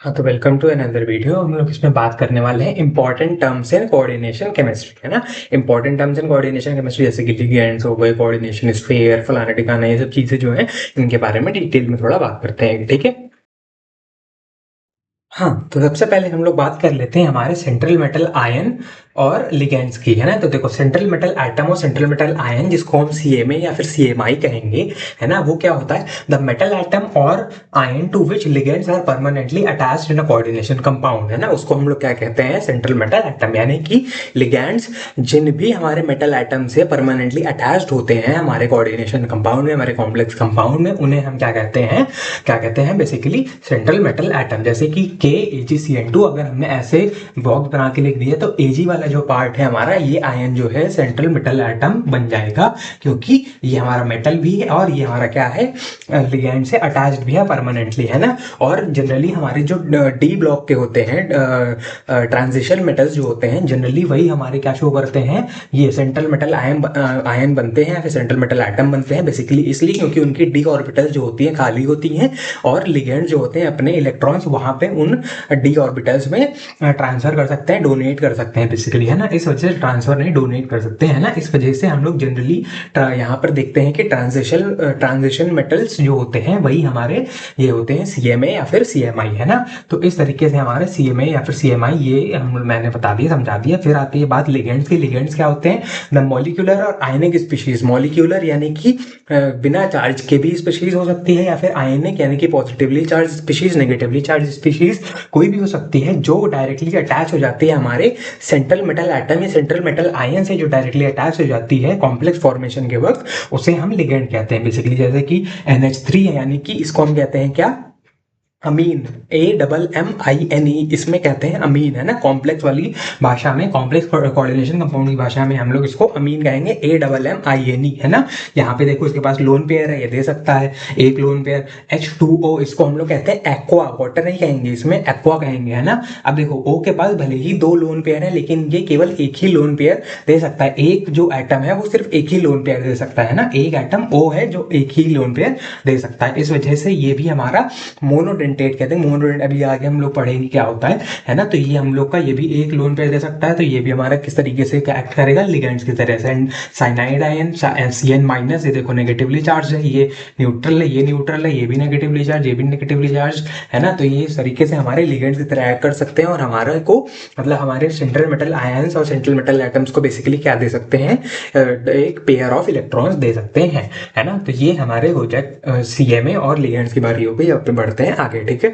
हाँ, तो welcome to another video. हम लोग इसमें बात करने वाले हैं important terms in coordination chemistry, है ना। Important terms in coordination chemistry जैसे कि लिगेंड्स हो गए, कोऑर्डिनेशन स्फीयर, फलाना ठिकाना, ये सब चीजें जो हैं इनके बारे में डिटेल में थोड़ा बात करते हैं, ठीक है। हाँ, तो सबसे पहले हम लोग बात कर लेते हैं हमारे सेंट्रल मेटल आयन और लिगेंड्स की, है ना। तो देखो, सेंट्रल मेटल एटम और सेंट्रल मेटल आयन, जिसको हम सीएमए या फिर सीएमआई कहेंगे, है ना, वो क्या होता है? द मेटल एटम और ion to which ligands are permanently attached in a coordination compound, है ना, उसको हम लोग क्या कहते हैं? Central metal atom. यानी कि लिगेंड्स जिन भी हमारे मेटल एटम से परमानेंटली अटैच्ड होते हैं हमारे कोऑर्डिनेशन कंपाउंड में, हमारे कॉम्प्लेक्स कंपाउंड में, उन्हें हम क्या कहते हैं? क्या कहते हैं बेसिकली? Central metal atom. जैसे कि KAgCN2 अगर हमने ऐसे बॉक्स बना के लिख दिया तो Ag वाला जो पार्ट है हमारा, ये आयन जो है सेंट्रल मेटल एटम बन जाएगा, क्योंकि ये हमारा मेटल भी है और ये हमारा क्या है? लिगेंड से अटैच्ड भी है परमानेंटली, है ना। और जनरली हमारे जो डी ब्लॉक के होते हैं, ट्रांजिशन मेटल्स जो होते हैं, जनरली वही हमारे क्या शो करते हैं? ये सेंट्रल मेटल आयन बनते हैं, फिर सेंट्रल मेटल एटम बनते हैं, बेसिकली इसलिए क्योंकि उनकी डी ऑर्बिटल जो होती है खाली होती हैं और लिगेंड जो होते हैं अपने इलेक्ट्रॉन्स वहां पे उन डी ऑर्बिटल्स में ट्रांसफर कर सकते हैं, डोनेट कर सकते हैं बेसिकली, है ना। इस वजह से ट्रांसफर नहीं, डोनेट कर सकते हैं ना। इस वजह से हम लोग जनरली यहाँ पर देखते हैं कि ट्रांजिशन मेटल्स जो होते हैं वही हमारे ये होते हैं सीएमए या फिर सीएमआई, है ना। तो इस तरीके से हमारे सीएमए या फिर सीएमआई ये मैंने बता दिया, समझा दिया। फिर आती है बात लिगेंड्स की। लिगेंड्स क्या होते हैं? द मॉलिक्यूलर और आयनिक स्पीशीज। मॉलिक्यूलर यानी कि बिना चार्ज के भी स्पीशीज हो सकती है, या फिर आयनिक यानी कि positively charge species, negatively charge species कोई भी हो सकती है, जो डायरेक्टली अटैच हो जाती है हमारे सेंट्रल मेटल एटम या सेंट्रल मेटल आयन से, जो डायरेक्टली अटैच हो जाती है कॉम्प्लेक्स फॉर्मेशन के वक्त, उसे हम लिगेंड कहते हैं बेसिकली। जैसे कि NH3 है, यानी कि इसको हम कहते हैं क्या? अमीन। AMMINE, इसमें कहते हैं अमीन, है ना। कॉम्प्लेक्स वाली भाषा में, कॉम्प्लेक्स कोऑर्डिनेशन कंपाउंड की भाषा में हम लोग इसको अमीन कहेंगे, AMMINE, है ना। यहाँ पे देखो, इसके पास लोन पेयर है, ये दे सकता है एक लोन पेयर। H2O, इसको हम लोग कहते हैं एक्वा, वाटर नहीं कहेंगे इसमें, एक्वा कहेंगे, है ना। अब देखो, O के पास भले ही दो लोन पेयर है, लेकिन ये केवल एक ही लोन पेयर दे सकता है। एक जो एटम है वो सिर्फ एक ही लोन पेयर दे सकता है ना। एक एटम O है जो एक ही लोन पेयर दे सकता है। इस वजह से ये भी हमारा मोनोडेंटेट कहते हैं। मोनोडेंट अभी आगे हम लोग पढ़ेंगे क्या होता है ना। तो ये हम लोग का ये भी एक लोन पेयर दे सकता है, तो ये भी हमारा किस तरीके से एक्ट करेगा? लिगेंड्स की तरह से। साइनाइड आयन CN माइनस, ये देखो नेगेटिवली चार्ज है, ये न्यूट्रल है, ये न्यूट्रल है, ये भी नेगेटिवली चार्ज, ये भी नेगेटिवली चार्ज, है ना। तो ये इस तरीके से हमारे लिगेंड्स की तरह एक्ट कर सकते हैं और हमारे को, मतलब हमारे सेंट्रल मेटल आयंस और सेंट्रल मेटल एटम्स को बेसिकली क्या दे सकते हैं? एक पेयर ऑफ इलेक्ट्रॉन्स दे सकते हैं, है ना। तो ये हमारे हो जाए सीएमए और लिगेंड्स की बारी हो गई। अब बढ़ते हैं आगे, ठीक है।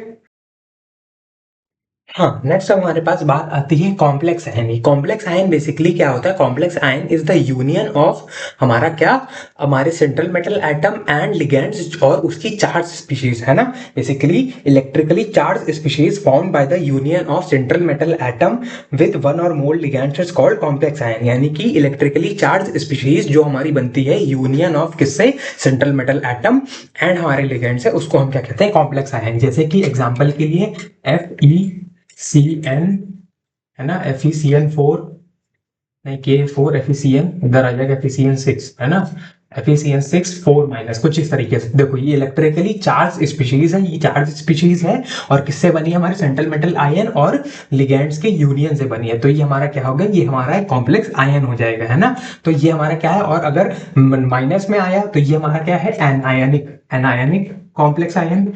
हाँ, नेक्स्ट हमारे पास बात आती है कॉम्प्लेक्स आयन की। कॉम्प्लेक्स आयन बेसिकली क्या होता है? Complex ion is the union of हमारा क्या? हमारे central metal atom and ligands और उसकी चार्ज स्पीशीज, है ना। Basically electrically charge species found by the union of central metal atom with one or more ligands is called complex ion. यानी कि electrically charge species जो हमारी बनती है यूनियन ऑफ किससे? सेंट्रल मेटल एटम एंड हमारे लिगेंड से, उसको हम क्या कहते हैं? Complex ion. जैसे कि एग्जाम्पल के लिए FeCN, है ना, FeCN4, नहीं K4, FeCN इधर आ जाएगा, FeCN6, है ना, FeCN6 4 माइनस, कुछ इस तरीके से। देखो, ये इलेक्ट्रिकली चार्ज स्पीशीज है, ये चार्ज स्पीशीज है और किससे बनी है? हमारे सेंट्रल मेटल आयन और लिगेंड्स के यूनियन से बनी है। तो ये हमारा क्या होगा? ये हमारा एक कॉम्प्लेक्स आयन हो जाएगा, है ना। तो ये हमारा क्या है? और अगर माइनस में आया तो ये हमारा क्या है? Anionic complex ion,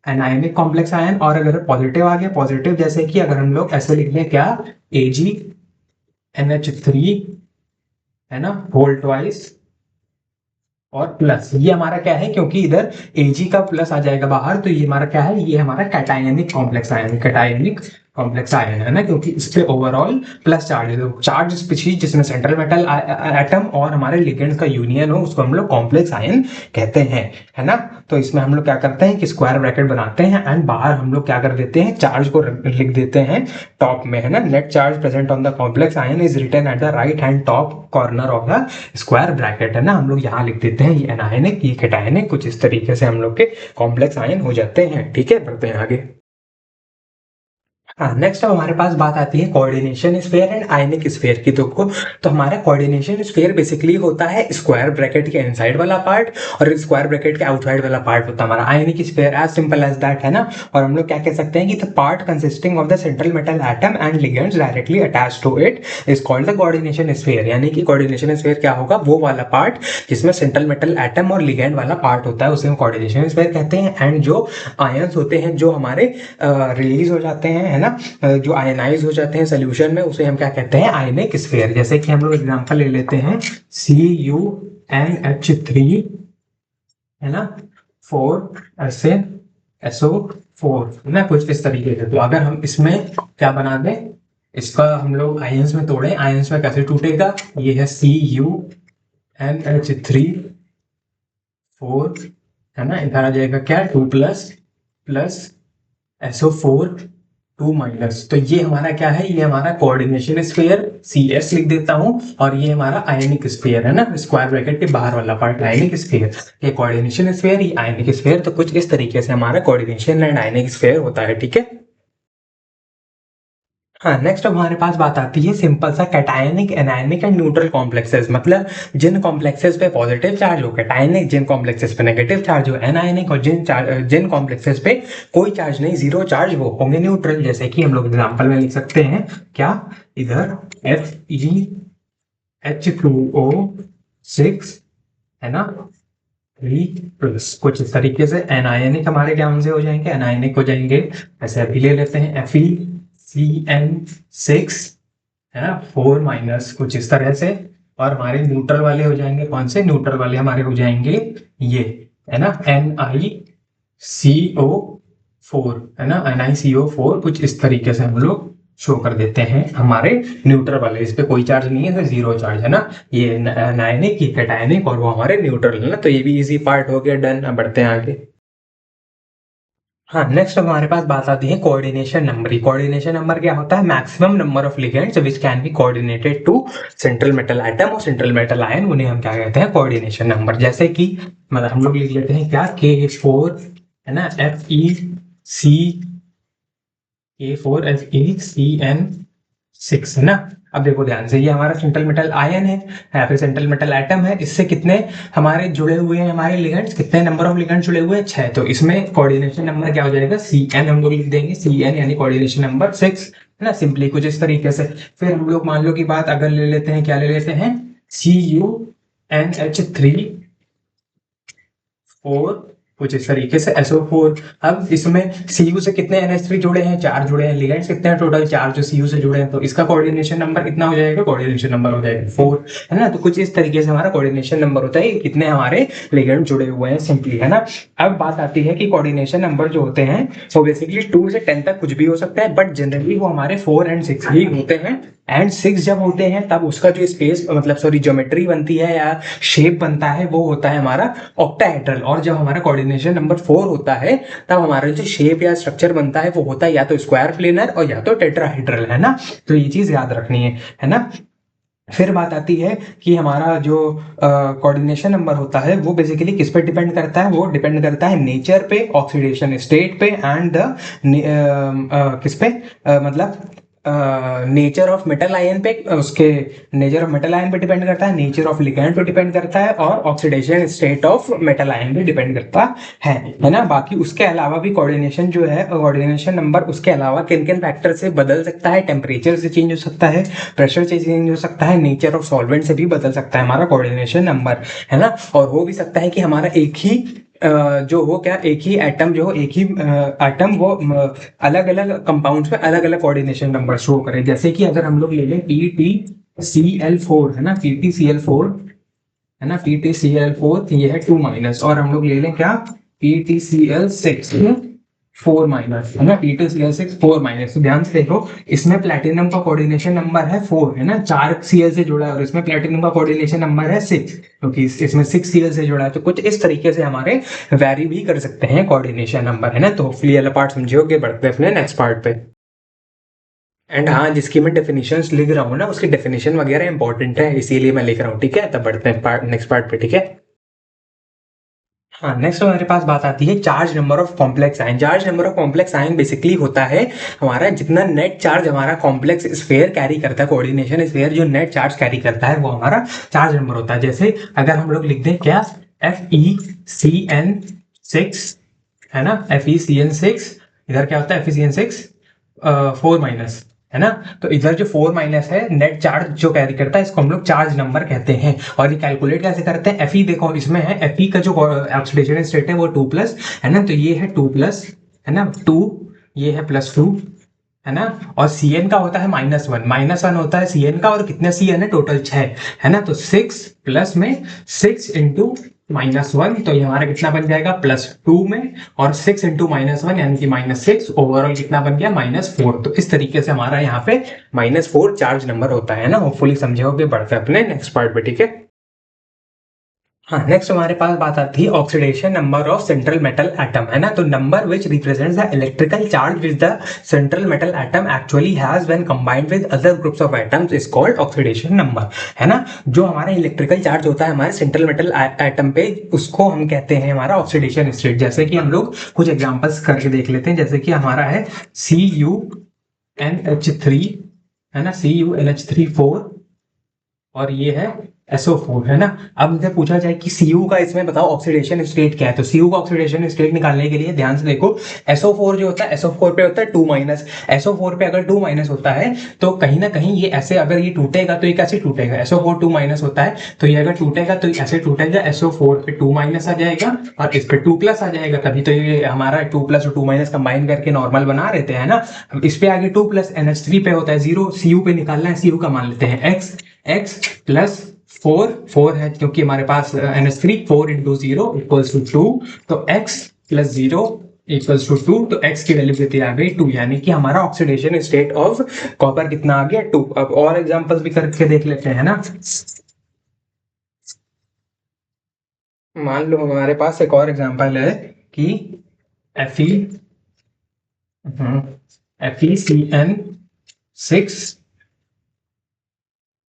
anionic complex ion. और अगर पॉजिटिव आ गया, पॉजिटिव, जैसे कि अगर हम लोग ऐसे लिख लें क्या? AgNH3, है ना, होल ट्वाइस और प्लस। ये हमारा क्या है? क्योंकि इधर Ag का प्लस आ जाएगा बाहर, तो ये हमारा क्या है? ये हमारा cationic complex ion, cationic complex ion, है ना, क्योंकि इस पे ओवरऑल प्लस चार्ज है। चार्ज स्पीशीज जिसमें सेंट्रल मेटल एटम और हमारे लिगेंड्स का यूनियन हो, उसको हम लोग कॉम्प्लेक्स आयन कहते हैं, है ना। तो इसमें हम लोग क्या करते हैं कि स्क्वायर ब्रैकेट बनाते हैं एंड बाहर हम लोग क्या कर देते हैं? चार्ज को लिख देते हैं टॉप में, है ना। Net charge present on the complex ion is written at the right hand top corner of the square bracket, है ना। हम लोग यहाँ लिख देते हैं ये एनायनिक, ये कैटायनिक, कुछ इस तरीके से हम लोग के कॉम्प्लेक्स आयन हो जाते हैं, ठीक है। बढ़ते हैं आगे। हाँ, नेक्स्ट अब हमारे पास बात आती है coordination sphere and ionic sphere की। तो हमारा कोऑर्डिनेशन स्फीयर बेसिकली होता है स्क्वायर ब्रैकेट के इनसाइड वाला पार्ट, और स्क्वायर ब्रैकेट के आउटसाइड वाला पार्ट होता है हमारा ionic sphere. As simple as that, है ना। और हम लोग क्या कह सकते हैं कि the part consisting of the central metal atom and ligands directly attached to it is called the coordination sphere. यानी कि कोऑर्डिनेशन स्फीयर क्या होगा, वो वाला पार्ट जिसमें सेंट्रल मेटल एटम और लिगेंड वाला पार्ट होता है, उसे हम कोऑर्डिनेशन स्फीयर कहते हैं। एंड जो आयंस होते हैं जो हमारे रिलीज हो जाते हैं, है ना, जो आयनाइज हो जाते हैं सोल्यूशन में, उसे हम क्या कहते हैं, आयनिक स्फीयर। जैसे कि हम लोग एग्जांपल ले लेते हैं CuNH3, है ना, 4 ऐसे SO4, है ना, कुछ इस तरीके से। तो अगर हम इसमें क्या बना दें, इसका हम लोग आयंस में तोड़े, आयंस में कैसे टूटेगा, ये है CuNH3 4, है ना, इधर आ जाएगा क्या, 2 प्लस SO4 2 माइनस। तो ये हमारा क्या है, ये हमारा कोऑर्डिनेशन स्फीयर, CS लिख देता हूं, और ये हमारा आयनिक स्फीयर, है ना, स्क्वायर ब्रैकेट के बाहर वाला पार्ट आयनिक स्फीयर। ये कोऑर्डिनेशन स्फीयर, ये आयनिक स्फीयर। तो कुछ इस तरीके से हमारा कोऑर्डिनेशन एंड आयनिक स्फीयर होता है, ठीक है। हाँ, नेक्स्ट अब हमारे पास बात आती है सिंपल सा cationic, anionic and neutral complexes. मतलब जिन कॉम्प्लेक्सेस पे पॉजिटिव चार्ज हो कैटायनिक, जिन कॉम्प्लेक्सेस पे नेगेटिव चार्ज हो एनायनिक, और जिन कॉम्प्लेक्सेस पे कोई चार्ज नहीं, जीरो चार्ज, वो होंगे न्यूट्रल। जैसे कि हम लोग एग्जांपल में लिख सकते हैं क्या, इधर FeH2O6, है ना, 3 प्लस, कुछ इस तरीके से। एनायनिक हमारे क्या से हो जाएंगे, एनायनिक हो जाएंगे, ऐसे अभी ले लेते हैं FeCN6, है ना, 4 माइनस, कुछ इस तरह से। और हमारे न्यूट्रल वाले हो जाएंगे, कौन से न्यूट्रल वाले हमारे हो जाएंगे, ये, है ना, NiCO4, है ना, NiCO4, कुछ इस तरीके से हम लोग शो कर देते हैं हमारे न्यूट्रल वाले। इस पे कोई चार्ज नहीं है, तो जीरो चार्ज, है ना। ये एनायनिक, ये कैटायनिक, और वो हमारे न्यूट्रल, है ना। तो ये भी इजी पार्ट हो गया, डन। अब बढ़ते हैं आगे। हाँ, नेक्स्ट अब हमारे पास बात आती है कोऑर्डिनेशन नंबर। कोऑर्डिनेशन नंबर क्या होता है, maximum number of ligands which can be coordinated to central metal atom और सेंट्रल मेटल आयन, उन्हें हम क्या कहते हैं, कोऑर्डिनेशन नंबर। जैसे कि मतलब हम लोग लिख लेते हैं क्या, K4, है ना, FeCN6, है ना। अब देखो ध्यान से, ये हमारा सेंट्रल मेटल आयन है, या फिर सेंट्रल मेटल एटम है। इससे कितने हमारे जुड़े हुए हैं, हमारे लिगेंड्स, कितने नंबर ऑफ लिगेंड्स जुड़े हुए हैं, 6। तो इसमें कोऑर्डिनेशन नंबर क्या हो जाएगा, CN हम लोग लिख देंगे, CN यानी कोऑर्डिनेशन नंबर 6, है ना, सिंपली कुछ इस तरीके से। फिर हम लोग मान लो की बात अगर ले लेते हैं, क्या ले लेते हैं, CuNH3 4, कुछ इस तरीके से SO4। अब इसमें Cu से कितने NH3 जुड़े हैं, 4 जुड़े हैं। लिगेंड्स कितने हैं टोटल, 4 जो Cu से जुड़े हैं। तो इसका कोऑर्डिनेशन नंबर कितना हो जाएगा, कोऑर्डिनेशन नंबर हो जाएगा 4, है ना। तो कुछ इस तरीके से हमारा कोऑर्डिनेशन नंबर होता है, कितने हमारे लिगेंड जुड़े हुए हैं, सिंपली, है ना। अब बात आती है कि कोऑर्डिनेशन नंबर जो होते हैं वो बेसिकली 2 से 10 तक कुछ भी हो सकता है, बट जनरली वो हमारे 4 एंड 6 ही होते हैं। एंड 6 जब होते हैं तब उसका जो स्पेस, मतलब सॉरी, ज्योमेट्री बनती है या शेप बनता है, वो होता है हमारा ऑक्टाहेड्रल। और जब हमारा कोऑर्डिनेशन नंबर 4 होता है तब हमारा जो शेप या स्ट्रक्चर बनता है वो होता है या तो स्क्वायर प्लेनर और या तो टेट्राहेड्रल, है ना। तो ये चीज याद रखनी है ना। फिर बात आती है कि हमारा जो कोऑर्डिनेशन नंबर होता है वो बेसिकली किस पे डिपेंड करता है, वो डिपेंड करता है नेचर पे, ऑक्सीडेशन स्टेट पे, एंड द किस पे, मतलब नेचर ऑफ मेटल आयन पे, उसके नेचर ऑफ मेटल आयन पे डिपेंड करता है, नेचर ऑफ लिगैंड पे डिपेंड करता है, और oxidation state of metal ion पे डिपेंड करता है ना। बाकी उसके अलावा भी कोऑर्डिनेशन जो है, कोऑर्डिनेशन नंबर उसके अलावा किन किन फैक्टर से बदल सकता है, टेम्परेचर से चेंज हो सकता है, प्रेशर से चेंज हो सकता है, नेचर ऑफ सॉल्वेंट से भी बदल सकता है हमारा कोऑर्डिनेशन नंबर, है ना। और हो भी सकता है कि हमारा एक ही जो हो क्या, एक ही एटम जो हो, एक ही एटम वो अलग अलग कंपाउंड्स में अलग अलग कोऑर्डिनेशन नंबर शो करे। जैसे कि अगर हम लोग ले लें PTCl4, है ना, PTCl4, है ना, PTCl4, ये है 2 माइनस। और हम लोग ले लें क्या, PTCl6 4 माइनस, है ना, PTCl6 4 माइनस। तो ध्यान से देखो, इसमें प्लेटिनम का कोऑर्डिनेशन नंबर है 4, है ना, 4 Cl से जुड़ा है, और इसमें प्लेटिनम का कोऑर्डिनेशन नंबर है 6, क्योंकि इसमें 6 Cl से जुड़ा है। तो कुछ इस तरीके से हमारे वैरी भी कर सकते हैं कोऑर्डिनेशन नंबर, है ना। तो होपफुली वाला पार्ट समझोगे, बढ़ते हैं अपने नेक्स्ट पार्ट पे। एंड हाँ, जिसकी मैं डेफिनेशंस लिख रहा हूँ ना, उसकी डेफिनेशन वगैरह इंपॉर्टेंट है, इसीलिए मैं लिख रहा हूँ, ठीक है। तब बढ़ते हैं नेक्स्ट पार्ट पे, ठीक है। हाँ, नेक्स्ट हमारे पास बात आती है charge number of complex ion. Charge number of complex ion basically होता है हमारा जितना नेट चार्ज हमारा कॉम्प्लेक्स स्फीयर कैरी करता है, कोऑर्डिनेशन स्फीयर जो नेट चार्ज कैरी करता है वो हमारा चार्ज नंबर होता है। जैसे अगर हम लोग लिख दें क्या, FeCN6 है ना, FeCN6, इधर क्या होता है FeCN6 4 माइनस है ना, तो इधर जो 4 माइनस है नेट चार्ज जो कैरी करता है इसको हम लोग चार्ज नंबर कहते हैं। और ये कैलकुलेट कैसे करते हैं, Fe देखो इसमें है, Fe का जो ऑक्सीडेशन स्टेट है वो 2+ है ना, तो ये है 2+ है ना, 2 ये है +2 है ना, और Cn का होता है -1 होता है Cn का, और कितने Cn है टोटल 6 है ना, तो 6 प्लस में 6 इंटू -1, तो ये हमारा कितना बन जाएगा +2 में, और 6 इंटू -1 यानी कि -6, ओवरऑल कितना बन गया -4। तो इस तरीके से हमारा यहाँ पे -4 चार्ज नंबर होता है ना। होपफुली समझे होगे, बढ़ते हैं अपने नेक्स्ट पार्ट पे, ठीक है। हाँ, नेक्स्ट हमारे पास बात आती है oxidation number of central metal atom है ना, तो number which represents the electrical charge which the central metal atom actually has when combined with other groups of atoms is called oxidation number है ना। जो हमारा इलेक्ट्रिकल चार्ज होता है हमारे सेंट्रल मेटल एटम पे, उसको हम कहते हैं हमारा ऑक्सीडेशन स्टेट। जैसे कि हम लोग कुछ एग्जांपल्स करके देख लेते हैं, जैसे कि हमारा है CuNH3 है ना, CuNH3 4, और ये है SO4 है ना। अब मुझे पूछा जाए कि Cu का इसमें बताओ ऑक्सीडेशन स्टेट क्या है, तो Cu का ऑक्सीडेशन स्टेट निकालने के लिए ध्यान से देखो, SO4 जो होता है SO4 पे होता है 2-, SO4 पे अगर 2- होता है तो कहीं ना कहीं ये ऐसे, अगर ये टूटेगा तो ये कैसे टूटेगा, SO4 2- होता है तो ये अगर टूटेगा तो ऐसे टूटेगा, SO4 पे 2- आ जाएगा और इस पे 2+ आ जाएगा, तभी तो ये हमारा 2+ और 2- कंबाइन करके नॉर्मल बना रहते हैं ना। इस पे आगे 2+ NH3 पे होता है 0, Cu पे निकालना है, Cu का मान लेते हैं x प्लस 4 है क्योंकि हमारे पास NH3 4 इंटू 0 इक्वल्स टू 2, तो x प्लस 0 इक्वल्स टू 2, तो x की वैल्यू कितनी आ गई 2, यानी कि हमारा ऑक्सीडेशन स्टेट ऑफ कॉपर कितना आ गया 2। अब और एग्जांपल्स भी करके देख लेते हैं ना। मान लो हमारे पास एक और एग्जांपल है कि FeCN6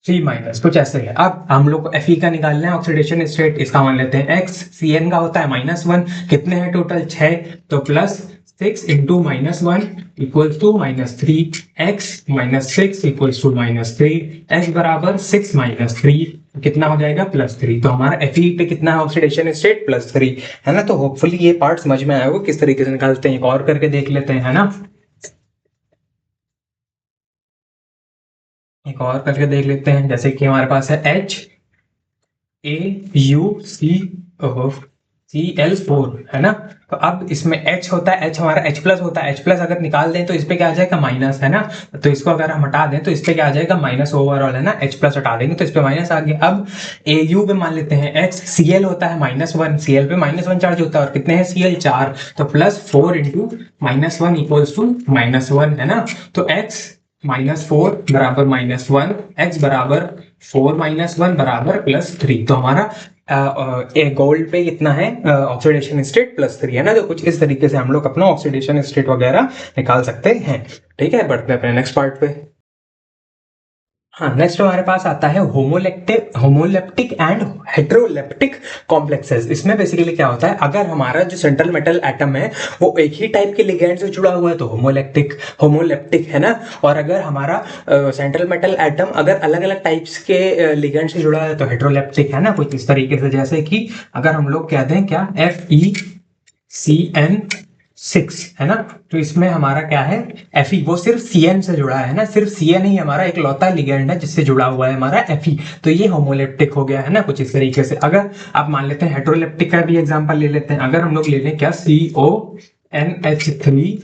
3- कुछ ऐसे है। अब हम लोग को Fe का निकालना है ऑक्सीडेशन स्टेट, इसका मान लेते हैं x, Cn का होता है -1, कितने हैं टोटल 6, तो +6 into -1 equals to -3, x -6 equals to -3, x बराबर 6 - 3 कितना हो जाएगा +3, तो हमारा Fe पे कितना है ऑक्सीडेशन स्टेट +3 है ना। तो होपफुली ये पार्ट समझ में आया होगा किस तरीके से निकालते हैं, एक और करके देख लेते हैं है ना। एक और करके देख लेते हैं, जैसे कि हमारे पास है HAuCl4 है ना, तो अब इसमें H होता है, H हमारा H+ होता है, H+ अगर निकाल दें तो इस पे क्या आ जाएगा माइनस है ना, तो इसको अगर हम हटा दें तो इस पे क्या आ जाएगा माइनस ओवरऑल है ना, H+ हटा देंगे तो इस पे माइनस आ गया। अब Au पे मान लेते हैं X, Cl होता है -1, Cl पे -1 चार्ज होता है, और कितने हैं Cl 4, तो +4 इंटू -1 इक्वल्स टू -1 है ना, तो X -4 बराबर -1, x बराबर 4 - 1 बराबर +3, तो हमारा गोल्ड पे कितना है ऑक्सीडेशन स्टेट +3 है ना। तो कुछ इस तरीके से हम लोग अपना ऑक्सीडेशन स्टेट वगैरह निकाल सकते हैं, ठीक है। बढ़ते हैं अपने नेक्स्ट पार्ट पे। हाँ, नेक्स्ट हमारे पास आता है होमोलेप्टिक एंड हेटेरोलेप्टिक कॉम्प्लेक्सेस। इसमें बेसिकली क्या होता है, अगर हमारा जो सेंट्रल मेटल एटम है वो एक ही टाइप के लिगेंड से जुड़ा हुआ है तो होमोलेप्टिक है ना, और अगर हमारा सेंट्रल मेटल एटम अगर अलग अलग टाइप्स के लिगेंड से जुड़ा है तो हेटेरोलेप्टिक है ना, कुछ इस तरीके से। जैसे कि अगर हम लोग कह दें क्या FeCN6 है ना, तो इसमें हमारा क्या है Fe, वो सिर्फ Cn से जुड़ा है ना, सिर्फ Cn ही हमारा एक लौता लिगेंड है जिससे जुड़ा हुआ है हमारा Fe, तो ये होमोलेप्टिक हो गया है ना, कुछ इस तरीके से। अगर आप मान लेते हैं हेटेरोलेप्टिक का भी एग्जांपल ले लेते हैं, अगर हम लोग ले लें क्या CONH3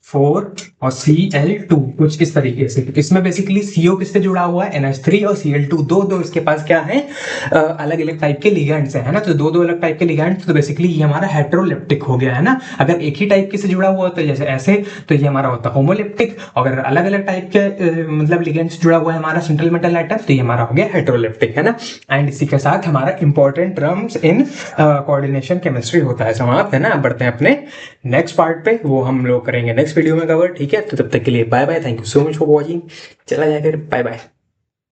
4 और Cl2, कुछ इस तरीके से। इसमें बेसिकली CO किससे जुड़ा हुआ है NH3, और Cl2 दो इसके पास क्या है अलग अलग टाइप के लिगेंड्स है ना, तो दो अलग टाइप के लिगेंड्स, तो बेसिकली ये हमारा हेटेरोलेप्टिक हो गया है ना। अगर एक ही टाइप के से जुड़ा हुआ होता है जैसे ऐसे, तो ये हमारा होता है होमोलेप्टिक, अगर अलग अलग टाइप के मतलब लिगेंड्स जुड़ा हुआ है हमारा सेंट्रल मेटल एटम, तो ये हमारा हो गया हेटेरोलेप्टिक है ना। एंड इसी के साथ हमारा important terms in coordination chemistry होता है समाप्त है ना। बढ़ते हैं अपने नेक्स्ट पार्ट पे, वो हम लोग करेंगे नेक्स्ट वीडियो में कवर, ठीक है। तो तब तक के लिए bye bye, thank you so much for watching, चला जाए फिर, बाय बाय।